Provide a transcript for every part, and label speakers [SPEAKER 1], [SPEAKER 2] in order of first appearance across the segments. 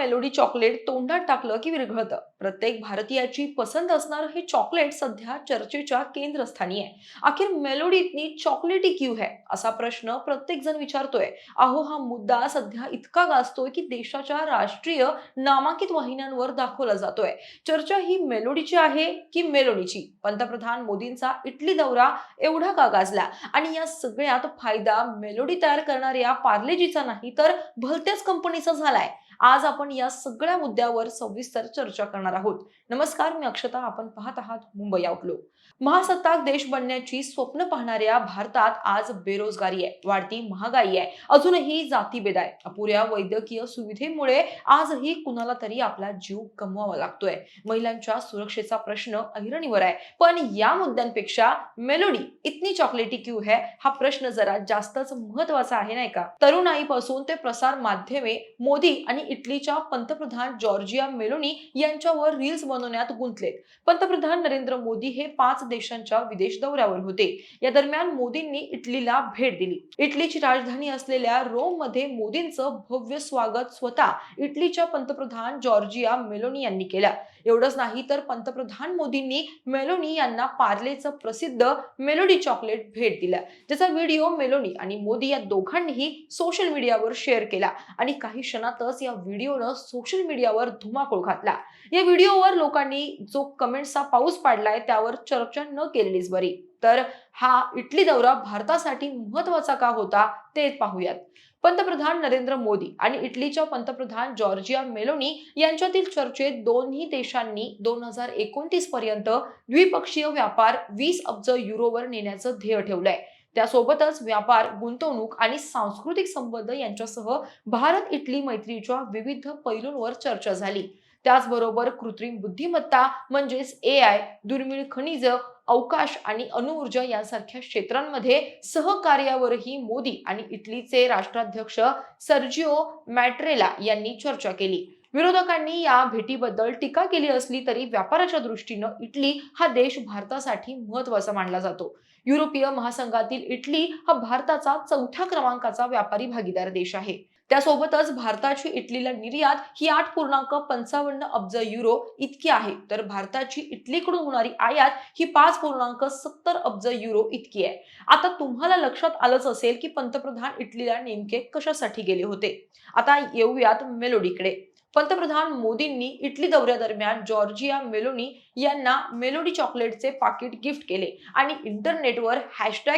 [SPEAKER 1] Melody chocolate तोंडात टाकलं की विरघळतं. प्रत्येक भारतीयाची पसंत असणारं हे चॉकलेट सध्या चर्चेच्या केंद्रस्थानी आहे. अखेर मेलोडी इतनी चॉकलेटी क्यू है असा प्रश्न प्रत्येक जण विचारतोय. अहो, हा मुद्दा सध्या इतका गाजतोय की देशाच्या राष्ट्रीय नामांकित वाहिन्यांवर दाखवला जातोय. चर्चा ही मेलोडीची आहे की मेलोडीची? पंतप्रधान मोदींचा इटली दौरा एवढा का गाजला? आणि या सगळ्यात फायदा मेलोडी तयार करणाऱ्या पार्लेजीचा नाही तर भलत्याच कंपनीचा झालाय. आज आपण या सगळ्या मुद्द्यावर सविस्तर चर्चा करणार आहोत. नमस्कार, मी अक्षता. आपण पाहत आहात मुंबई आउटलुक. महासत्ताक देश बनण्याची स्वप्न पाहणाऱ्या भारतात आज बेरोजगारी आहे, वाढती महागाई आहे, अजूनही जातीभेद आहे, अपुऱ्या वैद्यकीय सुविधेमुळे आजही कुणाला तरी आपला जीव गमवावा लागतोय. महिलांच्या सुरक्षेचा प्रश्न ऐरणीवर आहे. पण या मुद्द्यांपेक्षा मेलोडी इतनी चॉकलेटी क्यू है हा प्रश्न जरा जास्तच महत्वाचा आहे, नाही का? तरुणाईपासून ते प्रसार माध्यमे मोदी आणि इटलीच्या पंतप्रधान जॉर्जिया मेलोनी यांच्यावर रील्स बनवण्यात गुंतलेत. पंतप्रधान नरेंद्र मोदी हे 5 देशांच्या विदेश दौऱ्यावर होते. या दरम्यान मोदींनी इटलीला भेट दिली. इटलीची राजधानी असलेल्या रोम मध्ये मोदींचं भव्य स्वागत स्वतः इटलीच्या पंतप्रधान जॉर्जिया मेलोनी यांनी केलं. एवढंच नाही तर पंतप्रधान मोदींनी मेलोनी यांना पार्लेचं प्रसिद्ध मेलोडी चॉकलेट भेट दिलं, ज्याचा व्हिडिओ मेलोनी आणि मोदी या दोघांनीही सोशल मीडियावर शेअर केला आणि काही क्षणातच या व्हिडिओनं सोशल मीडियावर धुमाकूळ घातला. या व्हिडिओवर लोकांनी जो कमेंट्सचा पाऊस पाडलाय त्यावर चर्चा न केलेलीच बरी. तर हा इटली दौरा भारतासाठी महत्वाचा का होता ते पाहूयात. पंतप्रधान नरेंद्र मोदी आणि इटलीच्या पंतप्रधान जॉर्जिया मेलोनी यांच्यातील चर्चेत दोन्ही देशांनी 2029 पर्यंत द्विपक्षीय व्यापार 20 अब्ज युरोवर नेण्याचं ध्येय ठेवलंय. त्यासोबतच व्यापार, गुंतवणूक आणि सांस्कृतिक संबंध यांच्यासह भारत इटली मैत्रीच्या विविध पैलूंवर चर्चा झाली. त्याचबरोबर कृत्रिम बुद्धिमत्ता म्हणजेच AI, दुर्मिळ खनिज, अवकाश आणि अणुऊर्जा यांसारख्या क्षेत्रांमध्ये सहकार्यावरही मोदी आणि इटलीचे राष्ट्राध्यक्ष सर्जिओ मॅट्रेला यांनी चर्चा केली. विरोधकांनी या भेटीबद्दल टीका केली असली तरी व्यापाराच्या दृष्टीनं इटली हा देश भारतासाठी महत्त्वाचा मानला जातो. युरोपीय महासंघातील इटली हा भारताचा 4थ्या क्रमांकाचा व्यापारी भागीदार देश आहे. त्यासोबतच भारताची इटलीला निर्यात ही 8.55 अब्ज युरो इतकी आहे, तर भारताची इटलीकडून होणारी आयात ही 5.70 अब्ज युरो इतकी आहे. आता तुम्हाला लक्षात आलंच असेल की पंतप्रधान इटलीला नेमके कशासाठी गेले होते. आता येऊयात मेलोडीकडे. पंतप्रधान मोदींनी इटली दौऱ्यादरम्यान जॉर्जिया मेलोनी यांना मेलोडी चॉकलेटचे पाकिट गिफ्ट केले आणि इंटरनेटवर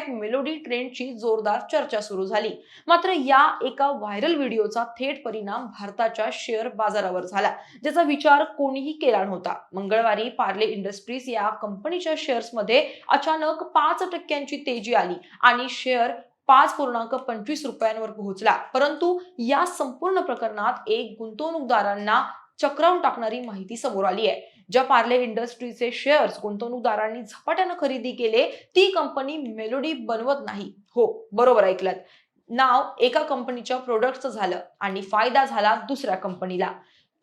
[SPEAKER 1] #मेलोडी ट्रेंडची जोरदार चर्चा सुरू झाली. मात्र या एका व्हायरल व्हिडिओचा थेट परिणाम भारताच्या शेअर बाजारावर झाला, ज्याचा विचार कोणीही केला नव्हता. मंगळवारी पार्ले इंडस्ट्रीज या कंपनीच्या शेअर्समध्ये अचानक 5% तेजी आली आणि शेअर 5.25 रुपयांवर पोहोचला. परंतु या संपूर्ण प्रकरणात एक गुंतवणूकदारांना चक्रावून टाकणारी माहिती समोर आली आहे. ज्या पार्ले इंडस्ट्रीजचे शेअर्स गुंतवणूकदारांनी झपाट्यानं खरेदी केले ती कंपनी मेलोडी बनवत नाही. हो, बरोबर ऐकलत. नाव एका कंपनीच्या प्रोडक्टचं झालं आणि फायदा झाला दुसऱ्या कंपनीला.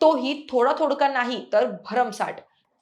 [SPEAKER 1] तोही थोडा नाही तर भरमसाठ.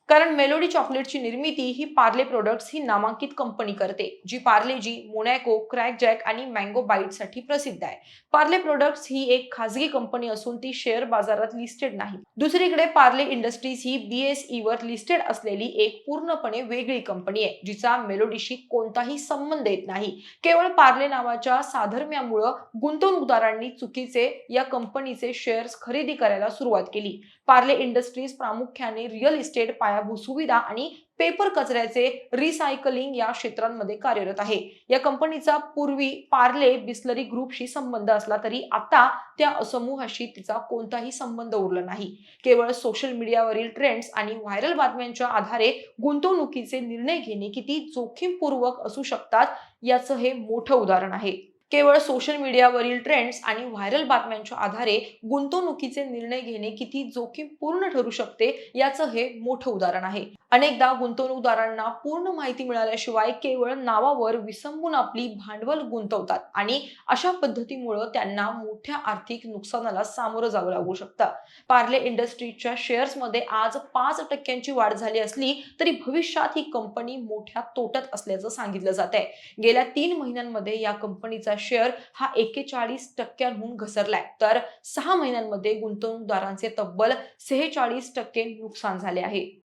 [SPEAKER 1] कारण मेलोडी चॉकलेटची निर्मिती ही पार्ले प्रोडक्ट्स ही नामांकित कंपनी करते, जी पार्लेजी, मोनॅको, क्रॅकजॅक आणि मँगो बाईटसाठी प्रसिद्ध आहे. पार्ले प्रोडक्ट्स ही एक खासगी कंपनी असून ती शेअर बाजारात लिस्टेड नाही. दुसरीकडे पार्ले इंडस्ट्रीज ही BSE वर लिस्टेड असलेली एक पूर्णपणे वेगळी कंपनी आहे, जिचा मेलोडीशी कोणताही संबंध येत नाही. केवळ पार्ले नावाच्या साधर्म्यामुळे गुंतवणूकदारांनी चुकीचे या कंपनीचे शेअर्स खरेदी करायला सुरुवात केली. पार्ले इंडस्ट्रीज प्रामुख्याने रिअल इस्टेट, पायाभूत सुविधा आणि पेपर कचऱ्याचे रिसायकलिंग या क्षेत्रांमध्ये कार्यरत आहे. या कंपनीचा पूर्वी पार्ले बिस्लरी ग्रुपशी संबंध असला तरी आता त्या समूहाशी तिचा कोणताही संबंध उरला नाही. केवळ सोशल मीडियावरील ट्रेंड्स आणि व्हायरल बातम्यांच्या आधारे गुंतवणुकीचे निर्णय घेणे किती जोखीमपूर्वक असू शकतात याचं हे मोठं उदाहरण आहे. केवळ सोशल मीडियावरील ट्रेंड्स आणि व्हायरल बातम्यांच्या आधारे गुंतवणुकीचे निर्णय घेणे किती जोखीमपूर्ण ठरू शकते याचं हे मोठं उदाहरण आहे. अनेकदा गुंतवणूकदारांना पूर्ण माहिती मिळाल्याशिवाय केवळ नावावर विसंबून आपली भांडवल गुंतवतात आणि अशा पद्धतीमुळे त्यांना मोठ्या आर्थिक नुकसानाला सामोरं जावं लागू शकतं. पार्ले इंडस्ट्रीजच्या शेअर्समध्ये आज 5% वाढ झाली असली तरी भविष्यात ही कंपनी मोठ्या तोट्यात असल्याचं सांगितलं जात आहे. गेल्या 3 महिन्यांमध्ये या कंपनीचा शेअर हा 41% घसरलाय, तर 6 महिन्यांमध्ये गुंतवणूकदारांचे तब्बल 46% नुकसान झाले आहे.